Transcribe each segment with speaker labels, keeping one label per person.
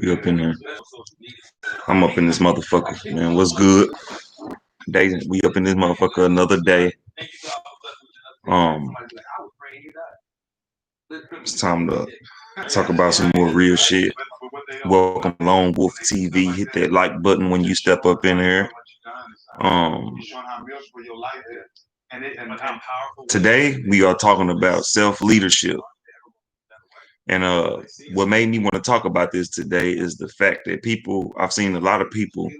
Speaker 1: We up in here. I'm up in this motherfucker, man. What's good? We up in this motherfucker another day. It's time to talk about some more real shit. Welcome to Lone Wolf TV. Hit that like button when you step up in here. Today we are talking about self-leadership. And what made me want to talk about this today is the fact that I've seen a lot of people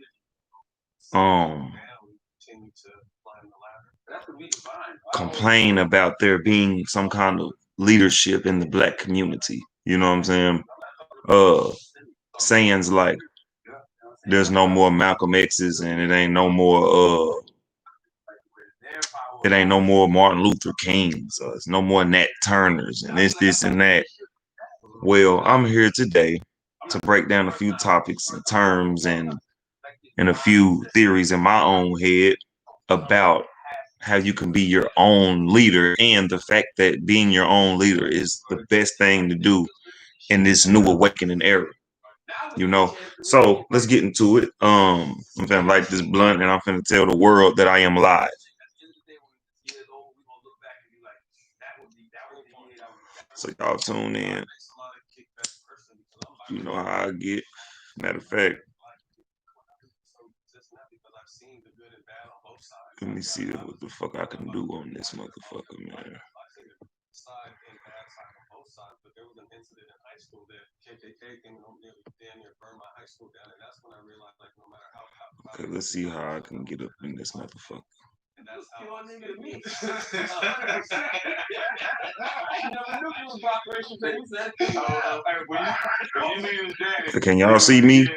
Speaker 1: complain about there being some kind of leadership in the black community. You know what I'm saying? Sayings like there's no more Malcolm X's and it ain't no more Martin Luther Kings, it's no more Nat Turners and this and that. Well, I'm here today to break down a few topics and terms and a few theories in my own head about how you can be your own leader and the fact that being your own leader is the best thing to do in this new awakening era. You know, so let's get into it. I'm finna light this blunt and I'm finna tell the world that I am live. So y'all tune in. You know how I get. Matter of fact, let me see what the fuck I can do on this motherfucker, man. Okay, let's see how I can get up in this motherfucker. Can y'all see me?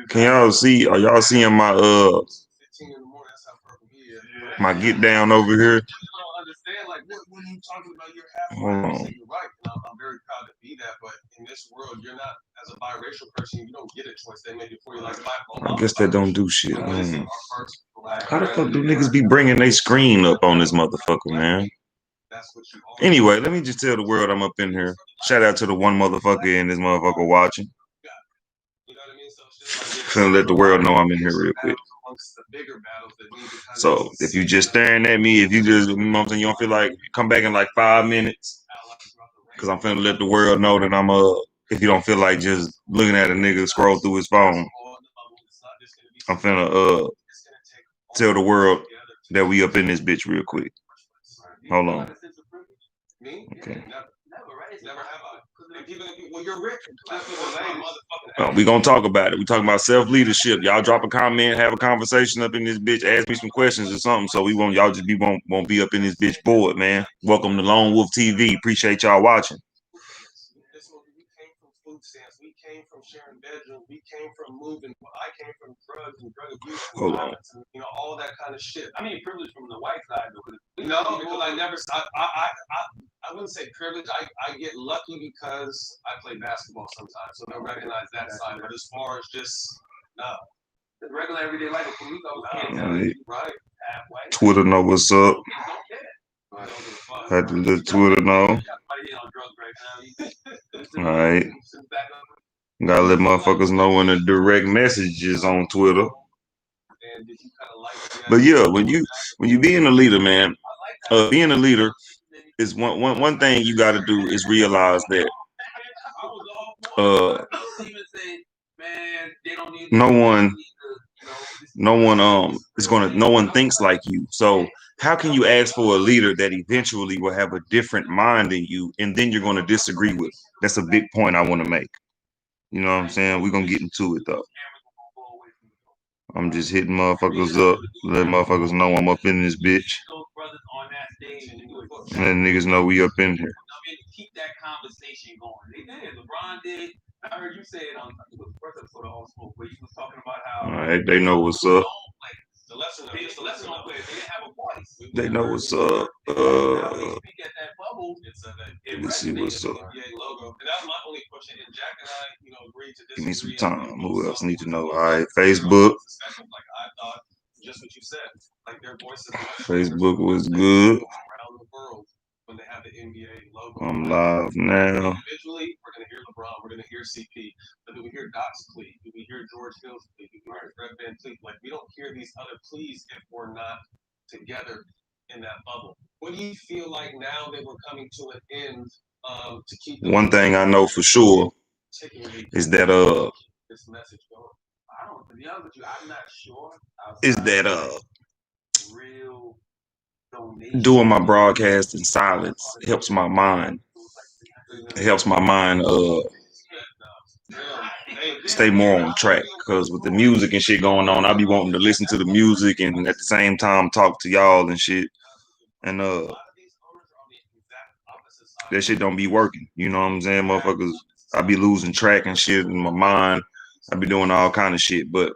Speaker 1: Can y'all see? Are y'all seeing my get down over here? Hold on. I'm very proud to be that, but in this world, you're not, as a biracial person, you don't get a choice. They made it for you like I guess that don't do shit. How the fuck do niggas be bringing their screen up on this motherfucker, man? Anyway, let me just tell the world I'm up in here. Shout out to the one motherfucker in this motherfucker watching. Finna let the world know I'm in here real quick. So if you just staring at me, if you just, you know what I'm saying, you don't feel like, come back in like 5 minutes. Cause I'm finna let the world know that I'm if you don't feel like just looking at a nigga scroll through his phone, I'm finna tell the world that we up in this bitch real quick. Hold on. Okay. We gonna talk about it. We talking about self-leadership. Y'all drop a comment, have a conversation up in this bitch, ask me some questions or something. So y'all just won't be up in this bitch bored, man. Welcome to Lone Wolf TV. Appreciate y'all watching. We came from sharing bedrooms. We came from moving. I came from drugs and drug abuse. Hold on. You know, all that kind of shit. I mean, privilege from the white side, though. No, because I wouldn't say privilege. I get lucky because I play basketball sometimes, so they'll recognize that side. But as far as just the regular everyday life, right? Twitter know what's up. Had to let Twitter know. All right. Gotta let motherfuckers know when the direct messages on Twitter. But yeah, when you being a leader, man, being a leader is one thing you gotta do is realize that no one thinks like you. So how can you ask for a leader that eventually will have a different mind than you and then you're gonna disagree with? That's a big point I want to make. You know what I'm saying? We're gonna get into it though. I'm just hitting motherfuckers up, let motherfuckers know I'm up in this bitch. And let niggas know we up in here. Keep that conversation going. They did. LeBron did. I heard you say it on the first episode of All Smoke where you was talking about how. All right, they know what's up. The lesson on players, they didn't have a voice. They know what's up. Let me see what's up. Give me some time. Who else need to know? All right, Facebook. Facebook was good. I'm live now. One thing I know for sure is that doing my broadcast in silence helps my mind. It helps my mind stay more on track. Because with the music and shit going on, I be wanting to listen to the music and at the same time talk to y'all and shit. And that shit don't be working. You know what I'm saying, motherfuckers? I be losing track and shit in my mind. I be doing all kind of shit. But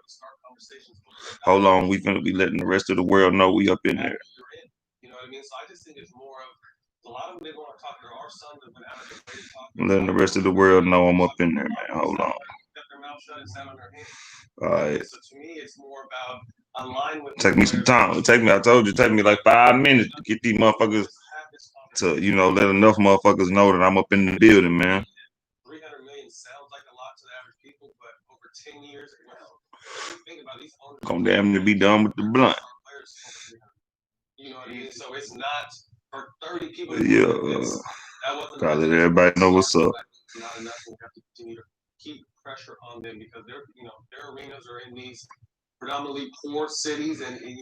Speaker 1: hold on, we finna be letting the rest of the world know we up in there. I'm letting the rest of the world know I'm up in there, man. Hold on. All right. Take me some time. I told you, take me like 5 minutes to get these motherfuckers to, let enough motherfuckers know that I'm up in the building, man. Gonna damn near be done with the blunt. Yeah. Gotta let everybody know what's up.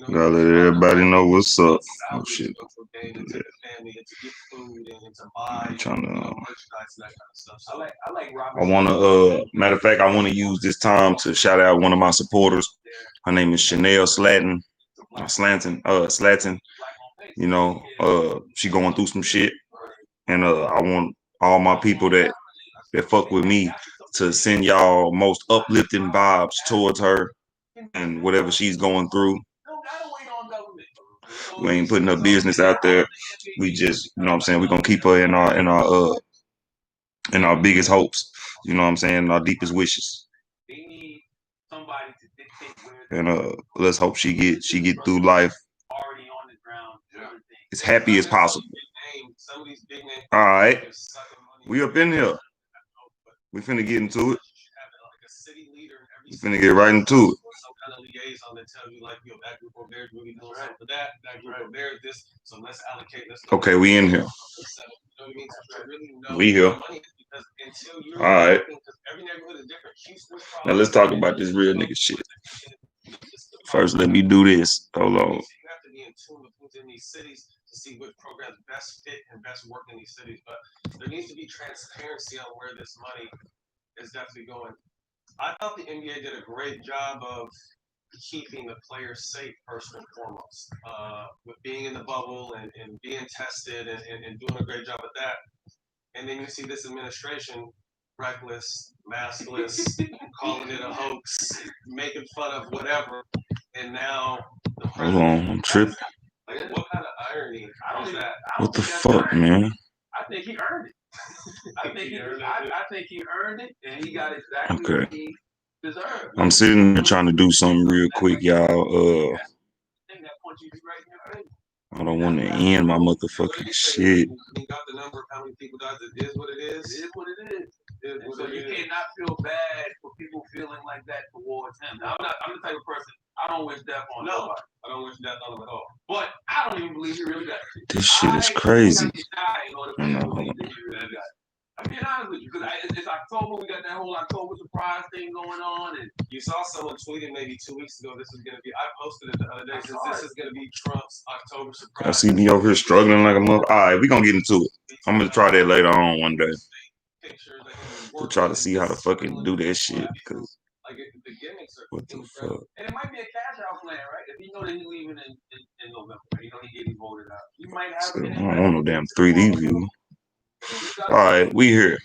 Speaker 1: Gotta let everybody know what's up. Oh shit. I'm trying to. I wanna. Matter of fact, I wanna use this time to shout out one of my supporters. Her name is Chanel Slatton. Slatton. She going through some shit, and I want all my people that fuck with me to send y'all most uplifting vibes towards her and whatever she's going through. We ain't putting her business out there. We just, you know what I'm saying, we're gonna keep her in our biggest hopes, you know what I'm saying, our deepest wishes. And let's hope she get through life as happy as possible. All right. We up in here. We finna get into it. We finna get right into it. Okay, we in here. We here. All right. Now let's talk about this real nigga shit. First, let me do this. Hold on. Hold on, I'm tripping. What the fuck, man? Okay. I'm sitting there trying to do something real quick, y'all. I don't want to end my motherfucking shit. So you cannot feel bad for people feeling like that towards him. Now, I'm the type of person, I don't wish death on nobody. I don't wish death on him at all. But I don't even believe he really got it. This shit is crazy. I'm being honest with you, because it's October. We got that whole October surprise thing going on, and you saw someone tweeting maybe 2 weeks ago. This is gonna be. I posted it the other day. This is gonna be Trump's October surprise. I see me over here struggling like a mother. All right, we gonna get into it. I'm gonna try that later on one day. To try to see how to fucking do that shit. Cause what the fuck? And it might be a cash out plan, right? If you know that he's leaving in November, you know he getting voted out. You might have. So, I don't know, damn 3D view. All right, we here.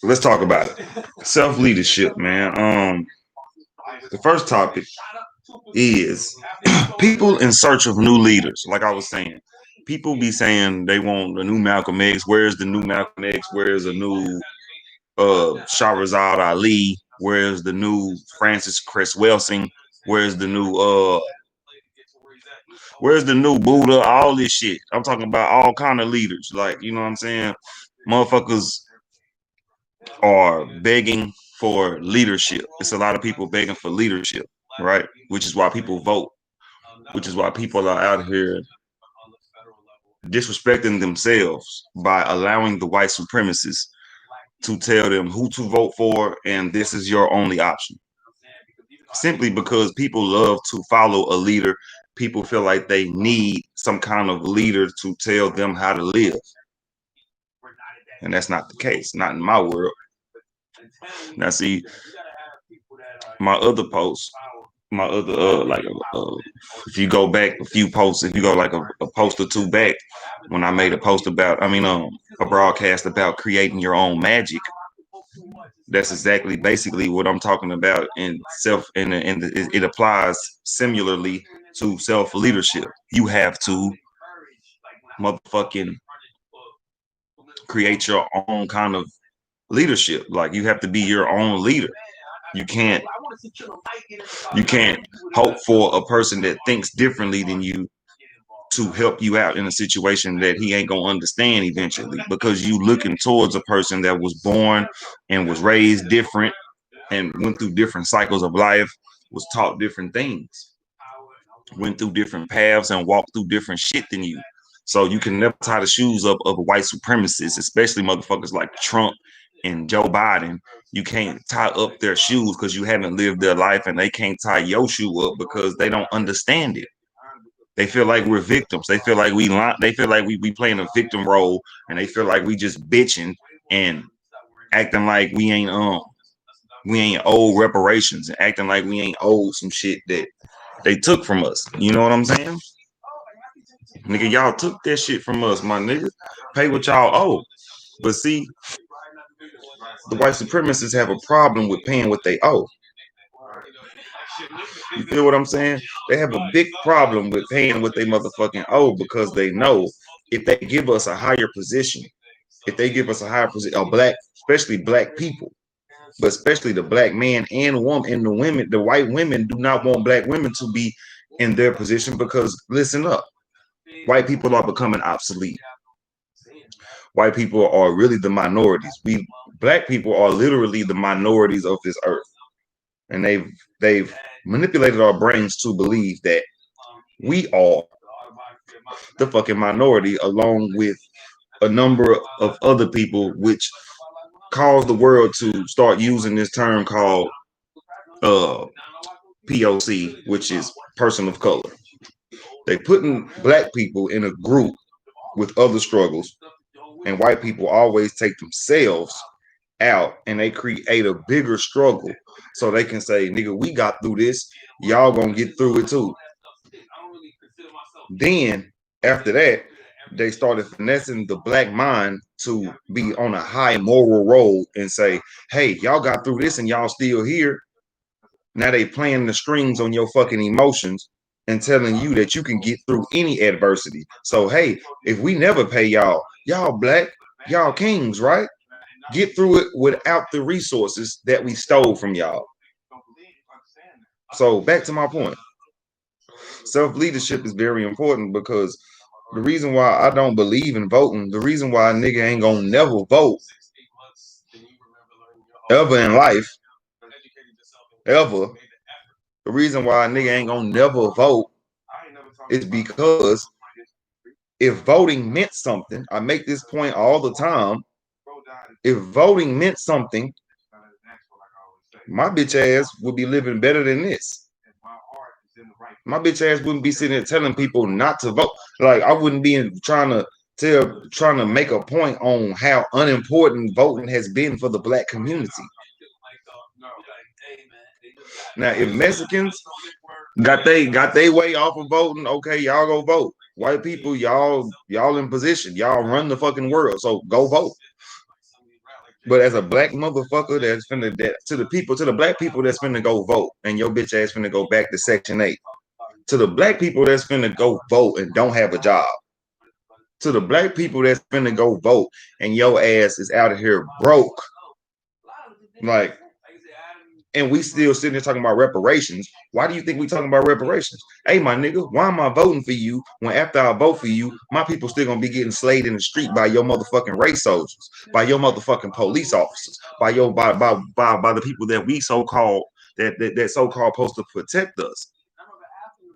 Speaker 1: Let's talk about it. Self-leadership, man. The first topic is people in search of new leaders. Like I was saying, people be saying they want a new Malcolm X. Where's the new Malcolm X? Where's a new Shahrazad Ali? Where's the new Francis Cress Welsing? Where's the new Where's the new Buddha? All this shit. I'm talking about all kind of leaders. Like, you know what I'm saying? Motherfuckers are begging for leadership. It's a lot of people begging for leadership, right? Which is why people vote. Which is why people are out here disrespecting themselves by allowing the white supremacists to tell them who to vote for, and this is your only option. Simply because people love to follow a leader. People feel like they need some kind of leader to tell them how to live. And that's not the case, not in my world. Now, see, my other post, my other, if you go back a few posts, if you go like a post or two back, when I made a post about, a broadcast about creating your own magic, that's exactly basically what I'm talking about in self and it applies similarly to self leadership. You have to motherfucking create your own kind of leadership. Like you have to be your own leader. You can't you can't hope for a person that thinks differently than you to help you out in a situation that he ain't gonna understand eventually, because you looking towards a person that was born and was raised different and went through different cycles of life, was taught different things, went through different paths and walked through different shit than you. So you can never tie the shoes up of white supremacists, especially motherfuckers like Trump and Joe Biden. You can't tie up their shoes because you haven't lived their life, and they can't tie your shoe up because they don't understand it. They feel like we're victims. They feel like they feel like we playing a victim role, and they feel like we just bitching and acting like we ain't owed reparations, and acting like we ain't owed some shit that they took from us. You know what I'm saying? Nigga, y'all took that shit from us, my nigga. Pay what y'all owe. But see, the white supremacists have a problem with paying what they owe. You feel what I'm saying? They have a big problem with paying what they motherfucking owe, because they know if they give us a higher position, if they give us a higher position, especially black people, but especially the black man and woman, and the women, the white women do not want black women to be in their position, because listen up, white people are becoming obsolete. White people are really the minorities. We black people are literally the minorities of this earth, and they've manipulated our brains to believe that we are the fucking minority, along with a number of other people, which caused the world to start using this term called uh, POC, which is person of color. They putting black people in a group with other struggles, and white people always take themselves out, and they create a bigger struggle so they can say, nigga, we got through this, y'all gonna get through it too. Then after that, they started finessing the black mind to be on a high moral road and say, hey, y'all got through this and y'all still here. Now they playing the strings on your fucking emotions and telling you that you can get through any adversity. So hey, if we never pay y'all black, y'all kings, right? Get through it without the resources that we stole from y'all. So back to my point. Self-leadership is very important, because the reason why I don't believe in voting, the reason why a nigga ain't gonna never vote ever in life, ever, the reason why a nigga ain't gonna never vote is because if voting meant something, I make this point all the time. If voting meant something, my bitch ass would be living better than this. My bitch ass wouldn't be sitting there telling people not to vote. Like I wouldn't be trying to make a point on how unimportant voting has been for the black community. Now, if Mexicans got they way off of voting, okay, y'all go vote. White people, y'all in position, y'all run the fucking world, so go vote. But as a black motherfucker that's finna that to the black people that's finna go vote, and your bitch ass finna go back to Section 8. To the black people that's finna go vote and don't have a job. To the black people that's finna go vote and your ass is out of here broke. Like, And we still sitting there talking about reparations. Why do you think we talking about reparations? Hey, my nigga, why am I voting for you when after I vote for you, my people still gonna be getting slayed in the street by your motherfucking race soldiers, by your motherfucking police officers, by the people that we so-called that so-called supposed to protect us.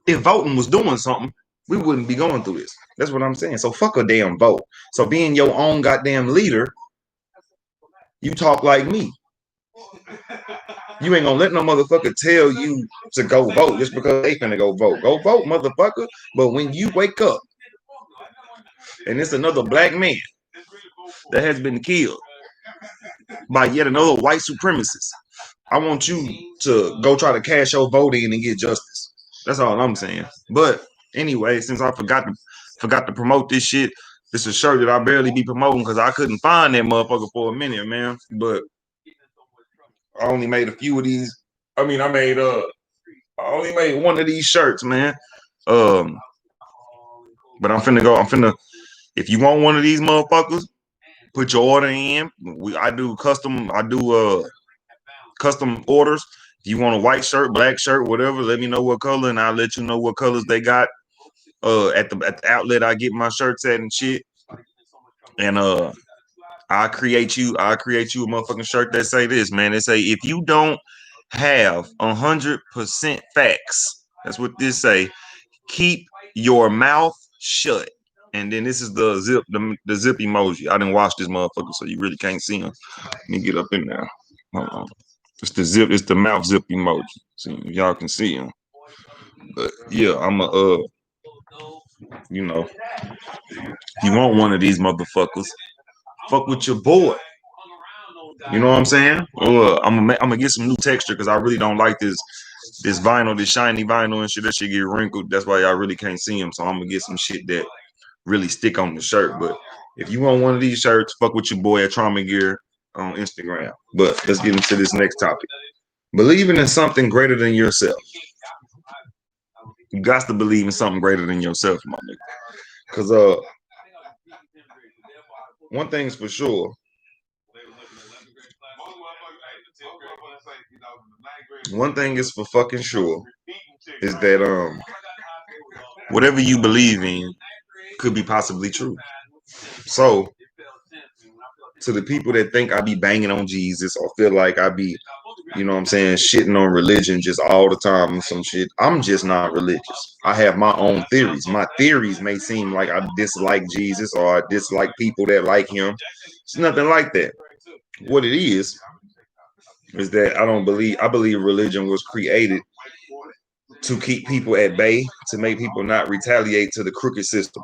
Speaker 1: If voting was doing something, we wouldn't be going through this. That's what I'm saying. So fuck a damn vote. So being your own goddamn leader, you talk like me. You ain't gonna let no motherfucker tell you to go vote just because they finna go vote. Go vote, motherfucker. But when you wake up and it's another black man that has been killed by yet another white supremacist, I want you to go try to cash your vote in and get justice. That's all I'm saying. But anyway, since I forgot to promote this shit, this is a shirt that I barely be promoting because I couldn't find that motherfucker for a minute, man. But I only made a few of these. I mean, I only made one of these shirts, man. But I'm finna if you want one of these motherfuckers, put your order in. I do custom orders. If you want a white shirt, black shirt, whatever, let me know what color and I'll let you know what colors they got at the outlet I get my shirts at and shit. And I'll create you a motherfucking shirt that say this, man. They say if you don't have 100% facts, that's what this say, keep your mouth shut. And then this is the zip emoji. I didn't watch this motherfucker, so you really can't see him. Let me get up in there. Hold on. It's the mouth zip emoji. See, y'all can see him. But yeah, you know, you want one of these motherfuckers, fuck with your boy. You know what I'm saying? I'm gonna get some new texture because I really don't like this vinyl, this shiny vinyl and shit. That shit get wrinkled. That's why y'all really can't see them. So I'm gonna get some shit that really stick on the shirt. But if you want one of these shirts, fuck with your boy at Trauma Gear on Instagram. But let's get into this next topic. Believing in something greater than yourself. You got to believe in something greater than yourself, my nigga. Cause one thing's for sure. One thing is for fucking sure is that whatever you believe in could be possibly true. So to the people that think I be banging on Jesus or feel like I be, you know what I'm saying, shitting on religion just all the time and some shit, I'm just not religious. I have my own theories. My theories may seem like I dislike Jesus or I dislike people that like him. It's nothing like that. What it is that I believe religion was created to keep people at bay, to make people not retaliate to the crooked system.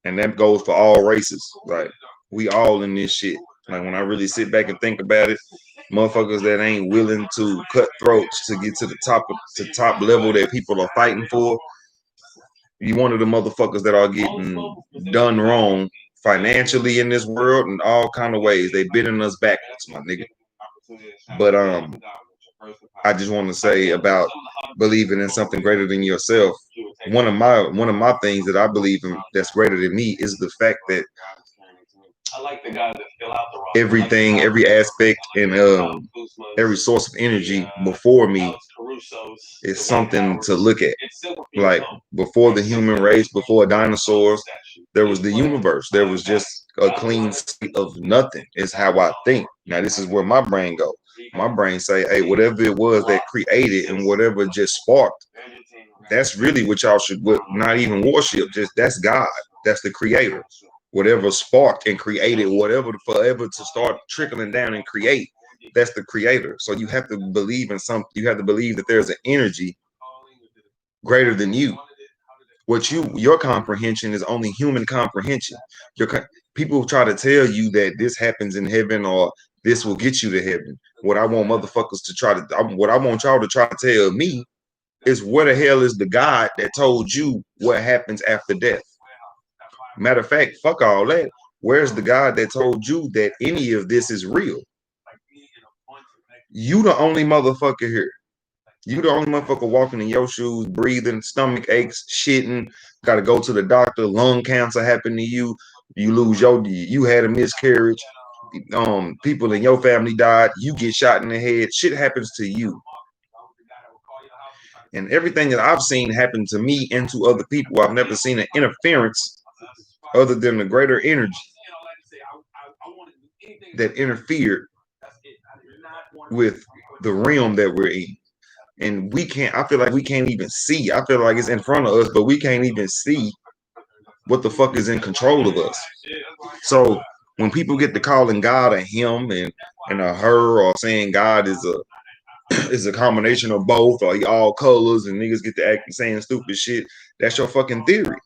Speaker 1: And that goes for all races. Like, we all in this shit. Like, when I really sit back and think about it, motherfuckers that ain't willing to cut throats to get to the top level that people are fighting for, you one of the motherfuckers that are getting done wrong financially in this world in all kind of ways. They bending us backwards, my nigga. But I just want to say about believing in something greater than yourself. One of my things that I believe in that's greater than me is the fact that everything, every aspect, and every source of energy before me is something to look at. Like before the human race, before dinosaurs, there was the universe. There was just a clean slate of nothing. Is how I think. Now this is where my brain goes. My brain say, hey, whatever it was that created and whatever just sparked, that's really what y'all should not even worship. Just that's God. That's the creator. Whatever sparked and created whatever forever to start trickling down and create, that's the creator. So you have to believe in something. You have to believe that there's an energy greater than you. Your comprehension is only human comprehension. People try to tell you that this happens in heaven or this will get you to heaven. What I want motherfuckers to what I want y'all to try to tell me is where the hell is the God that told you what happens after death? Matter of fact, fuck all that. Where's the God that told you that any of this is real? You the only motherfucker here. You the only motherfucker walking in your shoes, breathing, stomach aches, shitting, gotta go to the doctor, lung cancer happened to you, you had a miscarriage, people in your family died, you get shot in the head, shit happens to you. And everything that I've seen happen to me and to other people, I've never seen an interference other than the greater energy that interfered with the realm that we're in. And we can't, I feel like we can't even see. I feel like it's in front of us, but we can't even see what the fuck is in control of us. So when people get to calling God a him and a her, or saying God is a is a combination of both, or all colors, and niggas get to act saying stupid shit, that's your fucking theory.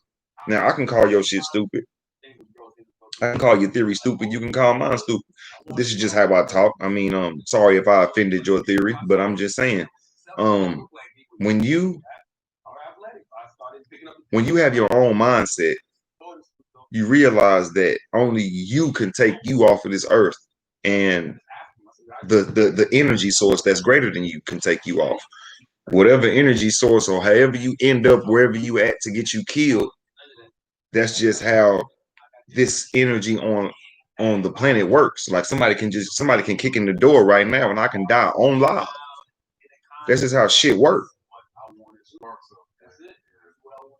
Speaker 1: Now I can call your shit stupid. I can call your theory stupid. You can call mine stupid. This is just how I talk. I mean, sorry if I offended your theory, but I'm just saying, um, when you have your own mindset, you realize that only you can take you off of this earth, and the energy source that's greater than you can take you off. Whatever energy source or however you end up wherever you at to get you killed, that's just how this energy on the planet works. Like somebody can kick in the door right now and I can die on live. That's just how shit works.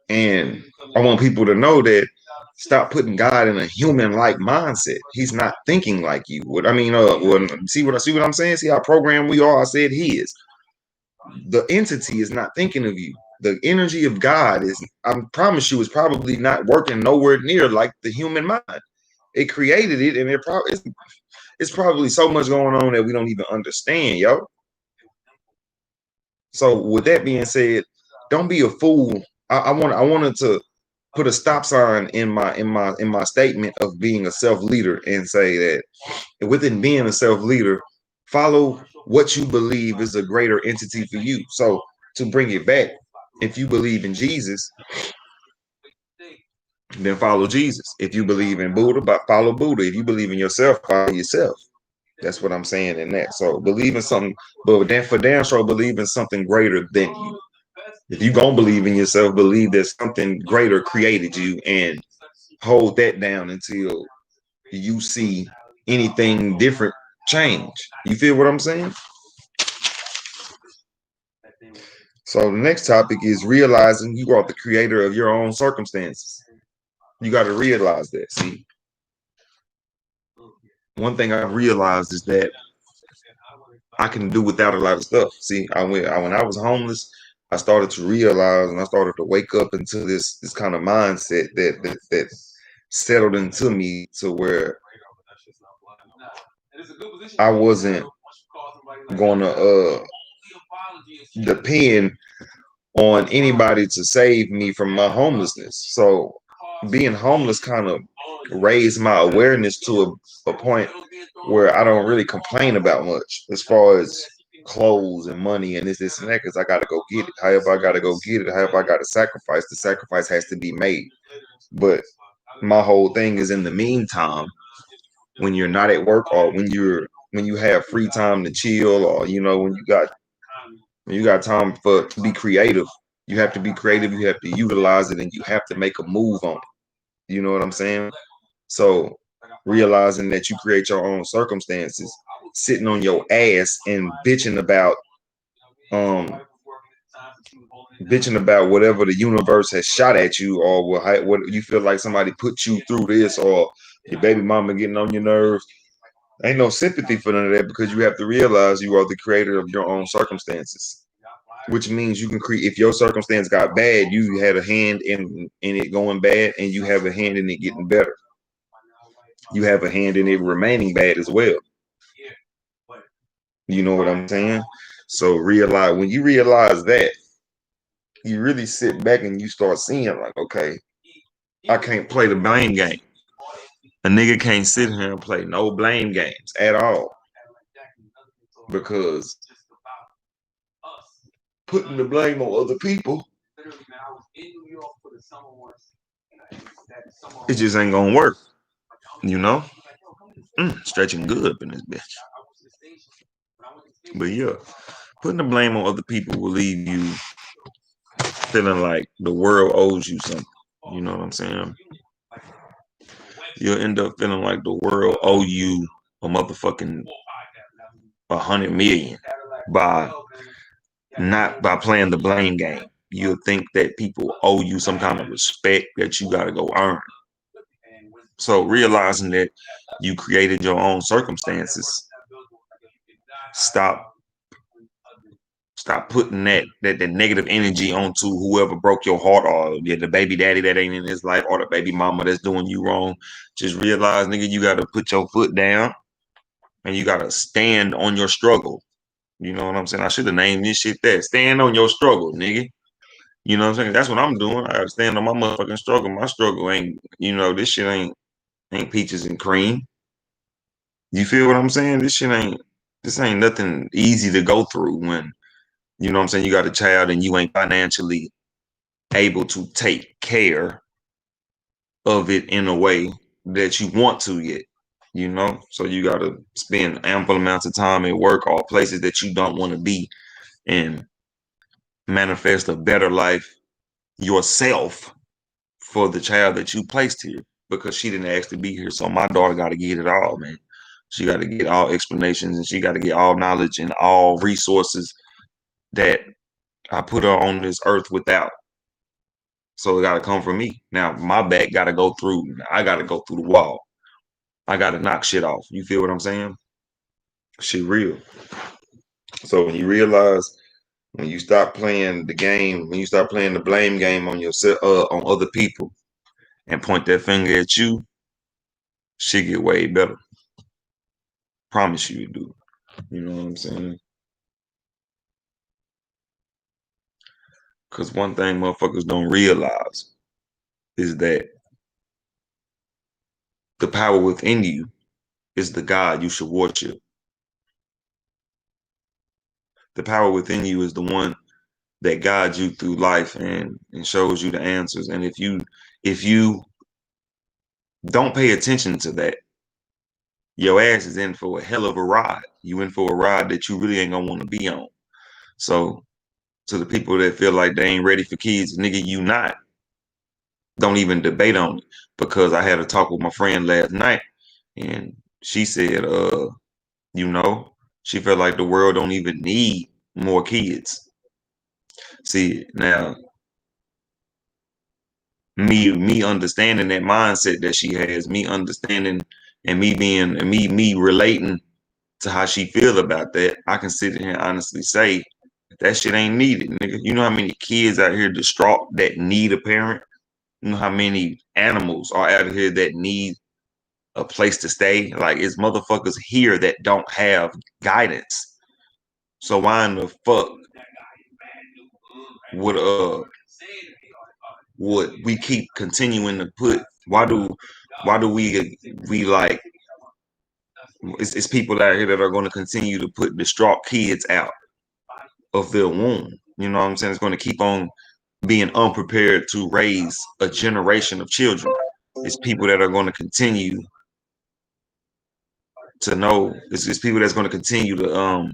Speaker 1: And I want people to know that stop putting God in a human-like mindset. He's not thinking like you would. I mean, well, see what I'm saying? See how programmed we are? I said he is. The entity is not thinking of you. The energy of God is, I promise you, is probably not working nowhere near like the human mind. It created it, and it's probably so much going on that we don't even understand, yo. So with that being said, don't be a fool. I wanted to put a stop sign in my statement of being a self-leader and say that within being a self-leader, follow what you believe is a greater entity for you. So to bring it back, if you believe in Jesus, then follow Jesus. If you believe in Buddha, follow Buddha. If you believe in yourself, follow yourself. That's what I'm saying in that. So believe in something, but then for damn sure believe in something greater than you. If you gonna believe in yourself, believe that something greater created you, and hold that down until you see anything different change. You feel what I'm saying? So the next topic is realizing you are the creator of your own circumstances. You got to realize that. See, one thing I realized is that I can do without a lot of stuff. See, when I was homeless, I started to realize, and I started to wake up into this kind of mindset that settled into me to where I wasn't gonna depend on anybody to save me from my homelessness. So being homeless kind of raised my awareness to a point where I don't really complain about much as far as clothes and money and this and that, because I got to go get it. However, I got to go get it. However, I got to sacrifice. The sacrifice has to be made. But my whole thing is, in the meantime, when you're not at work, or when you have free time to chill, or when you got time to be creative, you have to be creative. You have to utilize it, and you have to make a move on it. You know what I'm saying? So realizing that you create your own circumstances, sitting on your ass and um bitching about whatever the universe has shot at you, or what you feel like somebody put you through this, or your baby mama getting on your nerves. Ain't no sympathy for none of that, because you have to realize you are the creator of your own circumstances, which means you can create. If your circumstance got bad, you had a hand in it going bad, and you have a hand in it getting better. You have a hand in it remaining bad as well. You know what I'm saying? So when you realize that, you really sit back and you start seeing like, okay, I can't play the blame game. A nigga can't sit here and play no blame games at all, because putting the blame on other people, it just ain't gonna work. You know, stretching good up in this bitch. But yeah, putting the blame on other people will leave you feeling like the world owes you something. You know what I'm saying? You'll end up feeling like the world owe you a motherfucking 100 million by not by playing the blame game. You'll think that people owe you some kind of respect that you got to go earn. So realizing that you created your own circumstances, stop putting that negative energy onto whoever broke your heart, or the baby daddy that ain't in his life, or the baby mama that's doing you wrong. Just realize, nigga, you got to put your foot down and you got to stand on your struggle. You know what I'm saying? I should have named this shit that. Stand on your struggle, nigga. You know what I'm saying? That's what I'm doing. I gotta stand on my motherfucking struggle. My struggle ain't, this shit ain't peaches and cream. You feel what I'm saying? This ain't nothing easy to go through when, you know what I'm saying, you got a child and you ain't financially able to take care of it in a way that you want to yet. So you gotta spend ample amounts of time at work or places that you don't want to be, and manifest a better life yourself for the child that you placed here, because she didn't ask to be here. So my daughter got to get it all, man. She got to get all explanations, and she got to get all knowledge and all resources that I put her on this earth without. So it got to come from me. Now my back got to go through. I got to go through the wall. I got to knock shit off. You feel what I'm saying? Shit real. So when you realize, when you stop playing the game, when you start playing the blame game on yourself, on other people, and point that finger at you, shit get way better. Promise you it do. You know what I'm saying? Because one thing motherfuckers don't realize is that the power within you is the God you should worship. The power within you is the one that guides you through life and shows you the answers. And if you don't pay attention to that, your ass is in for a hell of a ride. You in for a ride that you really ain't gonna want to be on. So to the people that feel like they ain't ready for kids, nigga, you not. Don't even debate on it. Because I had a talk with my friend last night, and she said, she felt like the world don't even need more kids. See, now me understanding that mindset that she has, me understanding and me being and me relating to how she feel about that, I can sit here and honestly say that shit ain't needed, nigga. You know how many kids out here distraught that need a parent? You know how many animals are out here that need a place to stay? Like, it's motherfuckers here that don't have guidance. So why in the fuck would we keep continuing to put? Why do we like? It's people out here that are going to continue to put distraught kids out of their womb. You know what I'm saying? It's going to keep on being unprepared to raise a generation of children. It's people that are going to continue to know. It's people that's going to continue to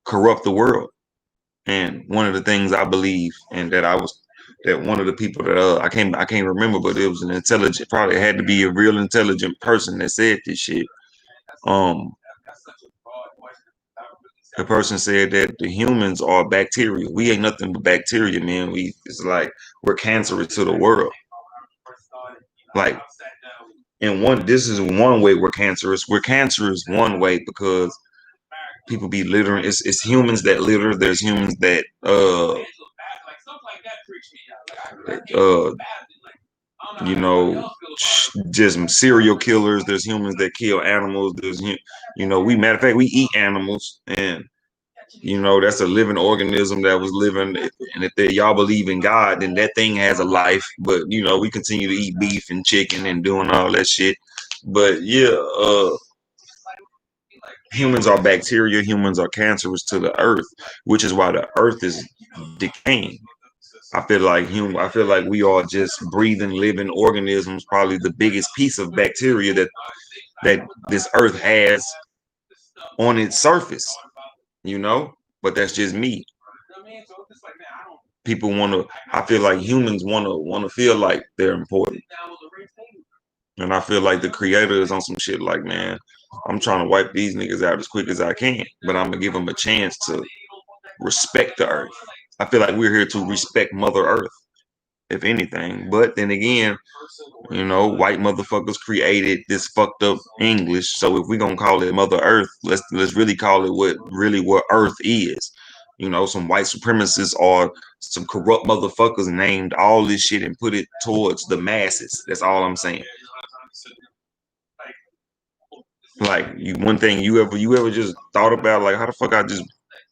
Speaker 1: corrupt the world. And one of the things I believe, and that one of the people that I can't remember, but it was an intelligent, probably had to be a real intelligent person that said this shit. Um, the person said that the humans are bacteria. We ain't nothing but bacteria, man. It's like we're cancerous to the world. Like, this is one way we're cancerous. We're cancerous one way because people be littering. It's humans that litter. There's humans that uh you know, just serial killers. There's humans that kill animals. We, matter of fact, we eat animals, and that's a living organism that was living. And if y'all believe in God, then that thing has a life. But we continue to eat beef and chicken and doing all that shit. But yeah, humans are bacteria. Humans are cancerous to the earth, which is why the earth is decaying. I feel like we are just breathing, living organisms. Probably the biggest piece of bacteria that this earth has on its surface. But that's just me. People want to. I feel like humans want to feel like they're important, and I feel like the creator is on some shit like, man. I'm trying to wipe these niggas out as quick as I can, but I'm gonna give them a chance to respect the earth. I feel like we're here to respect Mother Earth, if anything. But then again, white motherfuckers created this fucked up English. So if we're gonna call it Mother Earth, let's really call it what Earth is. Some white supremacists or some corrupt motherfuckers named all this shit and put it towards the masses. That's all I'm saying. Like one thing you ever just thought about, like, how the fuck I just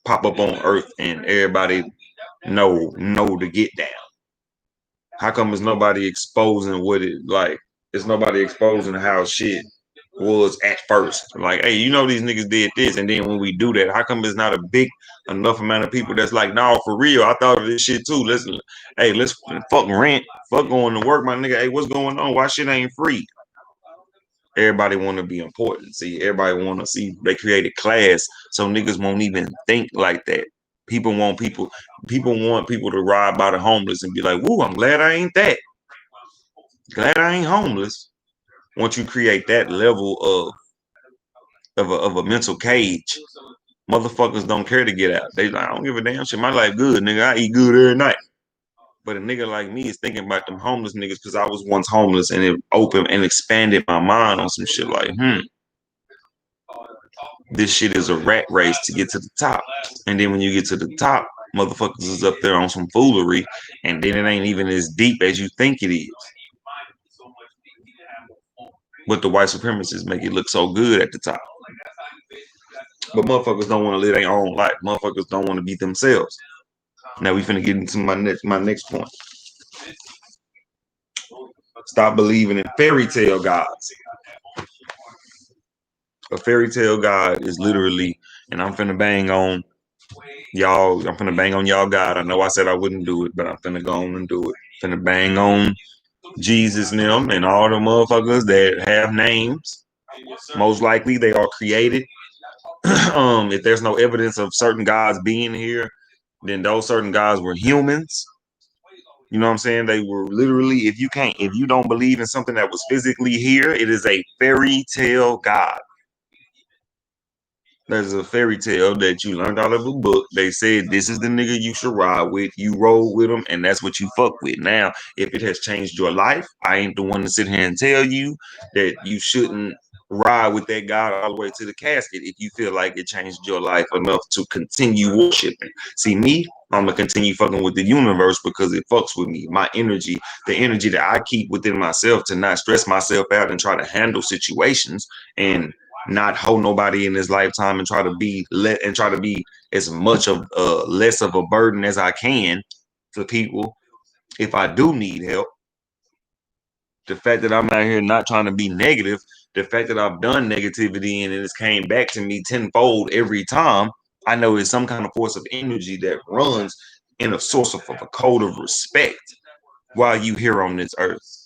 Speaker 1: pop up on Earth and everybody know to get down? How come it's nobody exposing what it like? It's nobody exposing how shit was at first. Like, hey, these niggas did this, and then when we do that, how come it's not a big enough amount of people that's like, no, for real, I thought of this shit too. Let's fuck rent, fuck going to work, my nigga. Hey, what's going on? Why shit ain't free? Everybody want to be important. See, everybody want to see they created class, so niggas won't even think like that. People want people. People want people to ride by the homeless and be like, "Woo, I'm glad I ain't that. Glad I ain't homeless." Once you create that level of a mental cage, motherfuckers don't care to get out. They like, I don't give a damn shit. My life good, nigga. I eat good every night. But a nigga like me is thinking about them homeless niggas because I was once homeless, and it opened and expanded my mind on some shit like, this shit is a rat race to get to the top. And then when you get to the top, motherfuckers is up there on some foolery, and then it ain't even as deep as you think it is. But the white supremacists make it look so good at the top. But motherfuckers don't want to live their own life. Motherfuckers don't want to be themselves. Now we finna get into my next point. Stop believing in fairy tale gods. A fairy tale god is literally, and I'm finna bang on y'all. I'm finna bang on y'all God. I know I said I wouldn't do it, but I'm finna go on and do it. Finna bang on Jesus and them and all the motherfuckers that have names. Most likely they are created. If there's no evidence of certain gods being here, then those certain gods were humans. You know what I'm saying? They were literally, if you don't believe in something that was physically here, it is a fairy tale god. There's a fairy tale that you learned out of a book. They said this is the nigga you should ride with. You roll with him, and that's what you fuck with. Now, if it has changed your life, I ain't the one to sit here and tell you that you shouldn't ride with that God all the way to the casket if you feel like it changed your life enough to continue worshiping. See, me, I'm gonna continue fucking with the universe because it fucks with me. My energy, the energy that I keep within myself to not stress myself out and try to handle situations and not hold nobody in this lifetime and try to be as much of less of a burden as I can to people if I do need help. The fact that I'm out here not trying to be negative, the fact that I've done negativity and it has came back to me tenfold every time, I know it's some kind of force of energy that runs in a source of a code of respect while you here on this earth.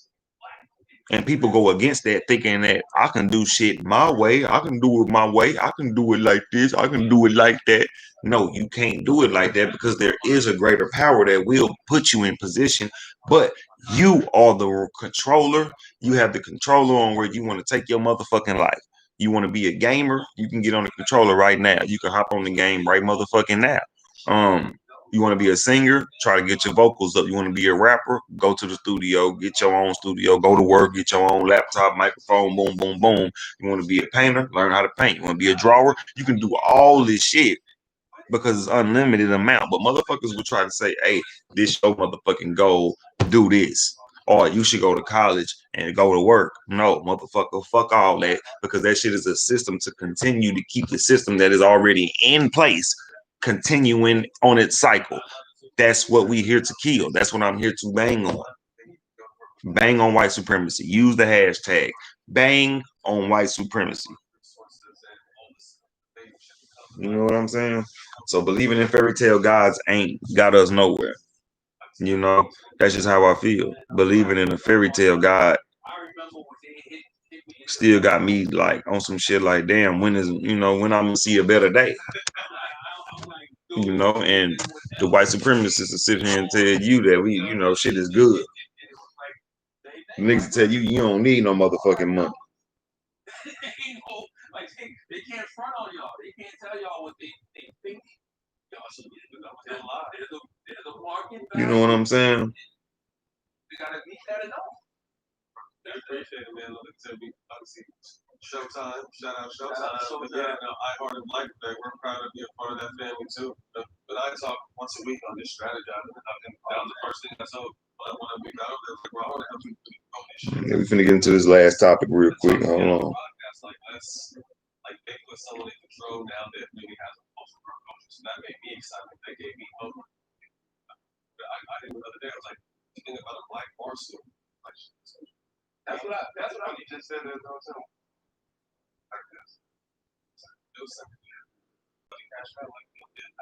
Speaker 1: And people go against that thinking that I can do shit my way. I can do it my way. I can do it like this. I can do it like that. No, you can't do it like that because there is a greater power that will put you in position. But you are the controller. You have the controller on where you want to take your motherfucking life. You want to be a gamer? You can get on the controller right now. You can hop on the game right motherfucking now. You want to be a singer? Try to get your vocals up. You want to be a rapper? Go to the studio, get your own studio, go to work, get your own laptop, microphone, boom, boom, boom. You want to be a painter? Learn how to paint. You want to be a drawer? You can do all this shit because it's unlimited amount. But motherfuckers will try to say, hey, this your motherfucking goal. Do this. Or you should go to college and go to work. No, motherfucker, fuck all that because that shit is a system to continue to keep the system that is already in place continuing on its cycle. That's what we here to kill. That's what I'm here to bang on. Bang on white supremacy. Use the hashtag. Bang on white supremacy. You know what I'm saying? So believing in fairy tale gods ain't got us nowhere. That's just how I feel. Believing in a fairy tale god still got me like on some shit like, damn, when I'm gonna see a better day. And the white supremacists will sit here and tell you that shit is good. Niggas tell you you don't need no motherfucking money. You know what I'm saying?
Speaker 2: Appreciate it, man. Look to me, obviously, Showtime. Shout out Showtime. But yeah, no, I Heart of Life Back. We're proud to be a part of that family too. But I talk once a week on this strategizing. And that was the first thing I told. I want to be out there. Like, bro, I want to help you on this shit.
Speaker 1: Yeah, we finna get into this last topic real quick. Hold on.
Speaker 2: Like this, like they put someone in control now that really has a pulse of our culture. So that made me excited. That gave me hope. But I didn't know the other day. I was like thinking about a black bar suit. That's what I just said. There's no too. Like this. It was something.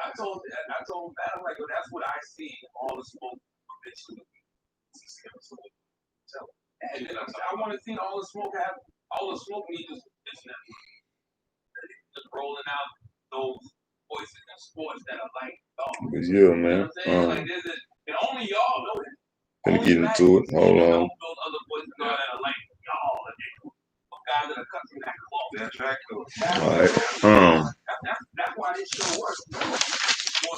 Speaker 2: I told Matt, I'm like, well, that's what I see all the smoke eventually. And then I want to see all the smoke meters just rolling out those voices in sports that are like,
Speaker 1: Yeah, man.
Speaker 2: You know what I'm saying? Like, and only y'all know it.
Speaker 1: Gonna get into it. Hold on.
Speaker 2: Those other voices that are like, y'all, guys that are cutting that cloth. That's
Speaker 1: All right.
Speaker 2: That's why this show works.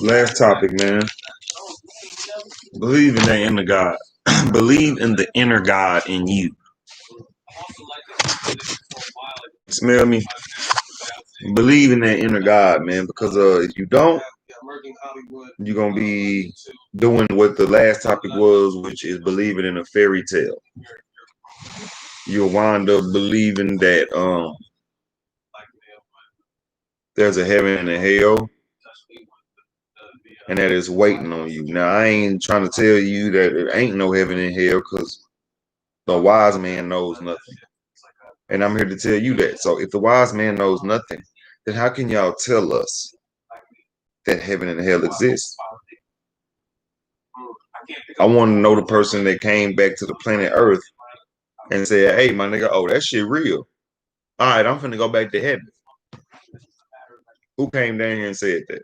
Speaker 1: Last topic, man. Believe in the inner God. Believe in the inner God in you. Smell me? Believe in that inner God, man, because if you don't, you're gonna be doing what the last topic was, which is believing in a fairy tale. You'll wind up believing that there's a heaven and a hell, and that is waiting on you. Now, I ain't trying to tell you that it ain't no heaven and hell, because the wise man knows nothing. And I'm here to tell you that. So if the wise man knows nothing, then how can y'all tell us that heaven and hell exists? I want to know the person that came back to the planet Earth and said, hey, my nigga, oh, that shit real. All right, I'm finna go back to heaven. Who came down here and said that?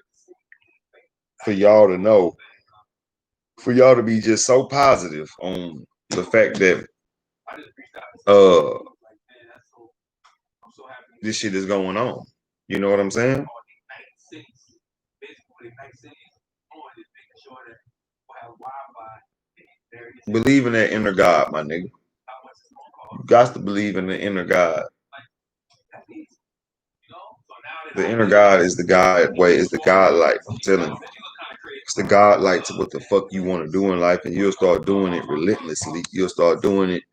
Speaker 1: For y'all to know, for y'all to be just so positive on the fact that this shit is going on. You know what I'm saying? Believe in that inner God, my nigga. You got to believe in the inner God. The inner God is the God way, is the God like. I'm telling you. It's the God like to what the fuck you want to do in life, and you'll start doing it relentlessly. You'll start doing it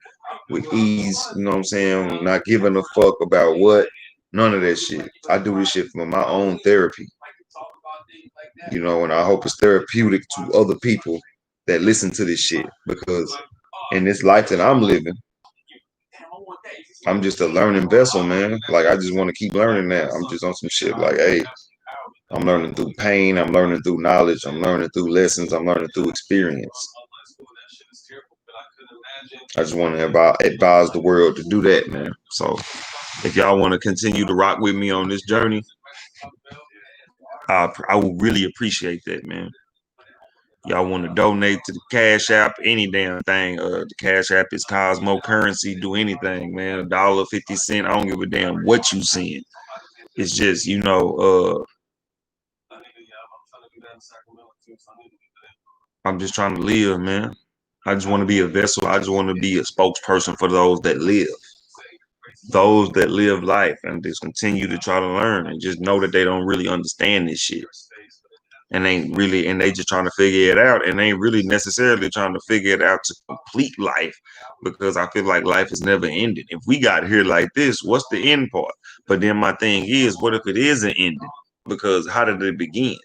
Speaker 1: with ease, you know what I'm saying? Not giving a fuck about what. None of that shit. I do this shit for my own therapy. You know, and I hope it's therapeutic to other people that listen to this shit, because in this life that I'm living, I'm just a learning vessel, man. Like, I just want to keep learning that. I'm just on some shit like, hey, I'm learning through pain. I'm learning through knowledge. I'm learning through lessons. I'm learning through experience. I just want to advise the world to do that, man. So if y'all want to continue to rock with me on this journey, I will really appreciate that, man. Y'all want to donate to the Cash App, any damn thing. The Cash App is Cosmo Currency. Do anything, man. $1.50. I don't give a damn what you seeing. It's just, you know, I'm just trying to live, man. I just want to be a vessel. I just want to be a spokesperson for those that live. Those that live life and just continue to try to learn and just know that they don't really understand this shit. And they just trying to figure it out, and they ain't really necessarily trying to figure it out to complete life, because I feel like life is never ending. If we got here like this, what's the end part? But then my thing is, what if it is an ending? Because how did it begin?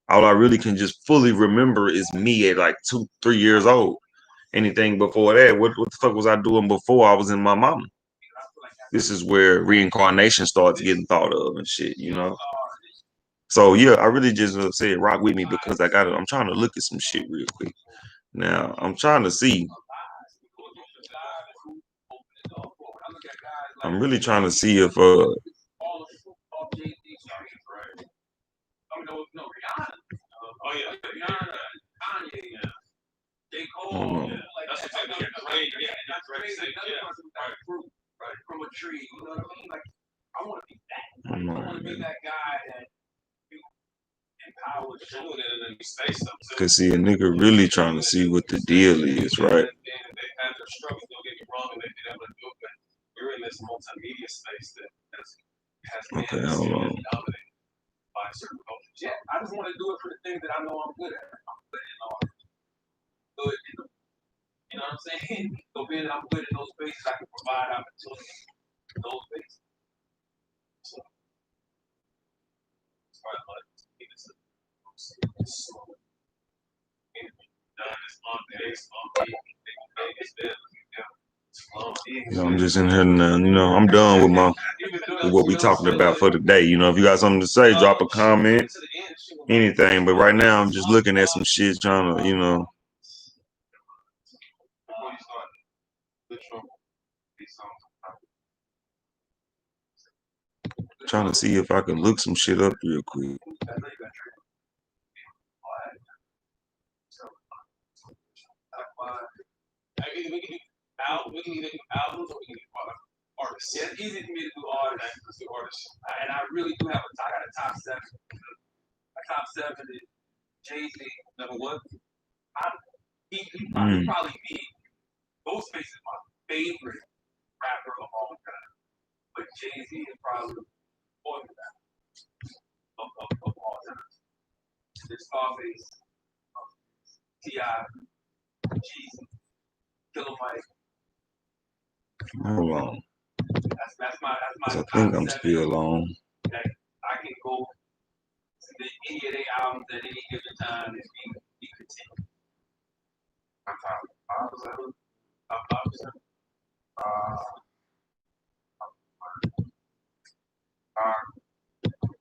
Speaker 1: All I really can just fully remember is me at like 2-3 years old. Anything before that, what the fuck was I doing before I was in my mama? This is where reincarnation starts getting thought of and shit, you know? So yeah, I really just said rock with me, because I'm trying to look at some shit real quick. Now, I'm trying to see. I'm really trying to see if Cause see, a nigga really trying to see what the deal is, right? Okay, hold on.
Speaker 2: Yeah, I just want to do it for the things that I know I'm good at. You know what I'm saying? So being I'm good in those spaces, I can provide opportunity in those spaces. So,
Speaker 1: I'm just in here now. I'm done with what we talking about for today. If you got something to say, drop a comment, anything. But right now, I'm just looking at some shit, trying to, trying to see if I can look some shit up real quick.
Speaker 2: We can either do albums or we can do artists. Yeah, it's easy for me to do artists. And I really do have I got a top seven. My top seven is Jay-Z, number one. He probably be Ghostface is my favorite rapper of all time. But Jay-Z is probably more than that of all time. There's Scarface, T.I., Jeezy, Killer Mike.
Speaker 1: Hold on.
Speaker 2: That's my
Speaker 1: I think I'm still on.
Speaker 2: I can go to any of their albums at any given time and be content. I'm talking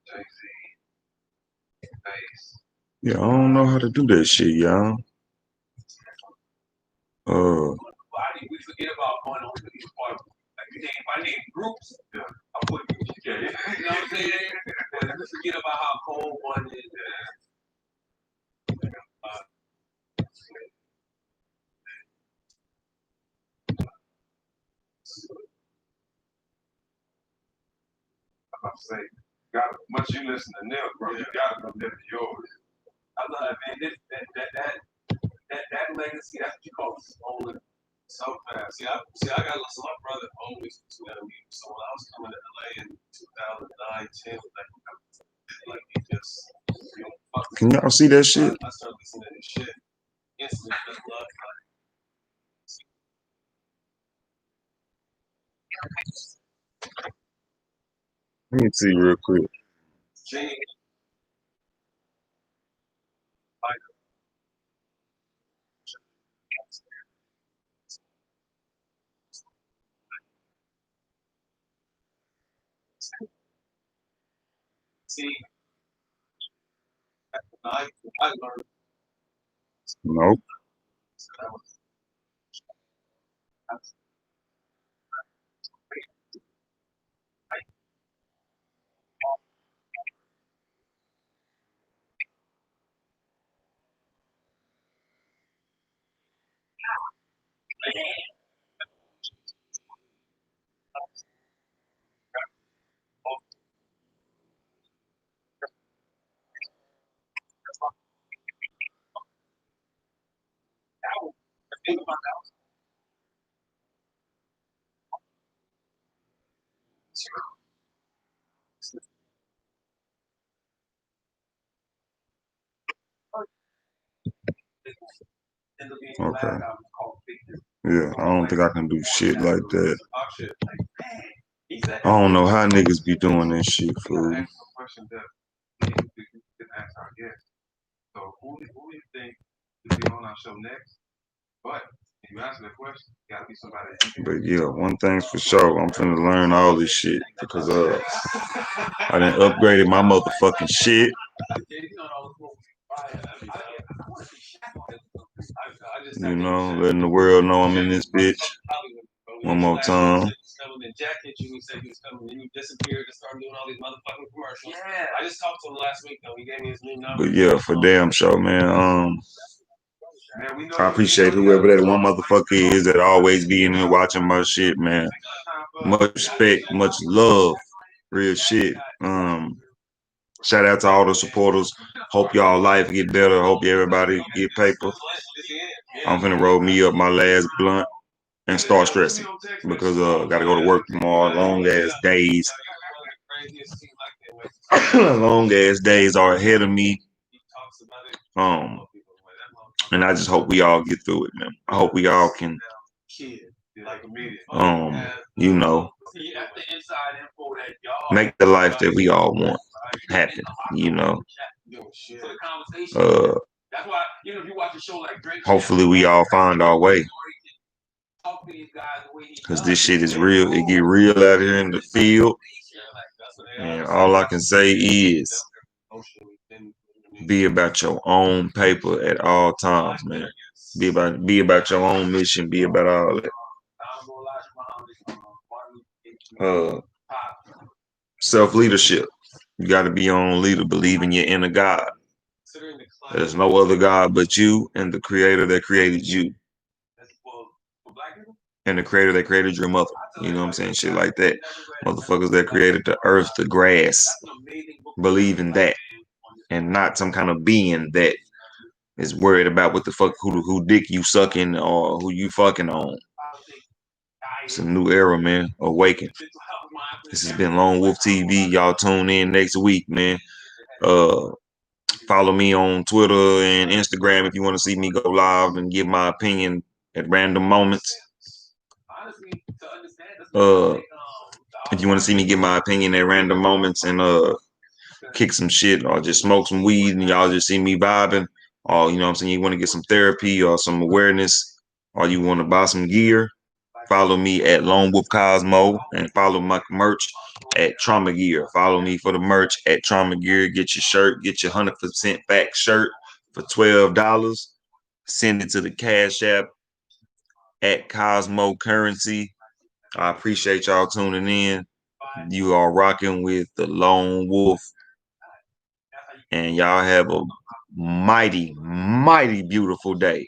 Speaker 2: Jay-Z, Bass.
Speaker 1: Yeah, I don't know how to do that shit, y'all.
Speaker 2: We forget about one on these parts. Like if I name groups, I put groups together. You know what I'm saying? We forget about how cold one is. I'm saying, once you listen to Neil, bro, you gotta go live yours. I love it, man. That legacy, that's what you call stolen so fast. See, I got some my brother always so when I was coming to LA in 2009, 10, like he just
Speaker 1: Can y'all see that shit?
Speaker 2: I started listening to this shit. Instantly just love
Speaker 1: Let me see real quick.
Speaker 2: See, I learned.
Speaker 1: Nope. Okay. Yeah, I don't think I can do shit like that. I don't know how niggas be doing this shit, fool.
Speaker 2: So who do you think will be on our show next? But if you answer the question, you gotta be somebody.
Speaker 1: But yeah, one thing's for sure, I'm finna learn all this shit because I done upgraded my motherfucking shit. Letting the world know I'm in this bitch. One more time.
Speaker 2: Jacket, you said he was coming, and you disappeared to start doing all these motherfucking commercials. Yeah. I just talked to him last week though. He gave me his new number.
Speaker 1: But yeah, for damn sure, man. I appreciate whoever that one motherfucker is that always be in here watching my shit, man. Much respect, much love, real shit. Shout out to all the supporters. Hope y'all life get better. Hope everybody get paper. I'm finna roll me up my last blunt and start stressing because gotta go to work tomorrow. Long ass days. Long ass days are ahead of me. Um, and I just hope we all get through it, man. I hope we all can, you know, make the life that we all want happen. You know, uh, hopefully we all find our way. Cause this shit is real. It get real out here in the field. And all I can say is be about your own paper at all times, man. Be about your own mission. Be about all that. Self leadership. You got to be your own leader. Believe in your inner God. There's no other God but you and the creator that created you. And the creator that created your mother. You know what I'm saying? Shit like that. Motherfuckers that created the earth, the grass. Believe in that. And not some kind of being that is worried about what the fuck, who dick you sucking or who you fucking on. It's a new era, man. Awaken. This has been Lone Wolf TV. Y'all tune in next week, man. Follow me on Twitter and Instagram if you want to see me go live and give my opinion at random moments. If you want to see me give my opinion at random moments and kick some shit or just smoke some weed and y'all just see me vibing, or you know what I'm saying, you want to get some therapy or some awareness, or you want to buy some gear, follow me at LoneWolfCosmo and follow my merch at Trauma Gear. Follow me for the merch at Trauma Gear. Get your shirt, get your 100% back shirt for $12. Send it to the Cash App at Cosmo Currency. I appreciate y'all tuning in. You are rocking with the Lone Wolf. And y'all have a mighty, mighty beautiful day.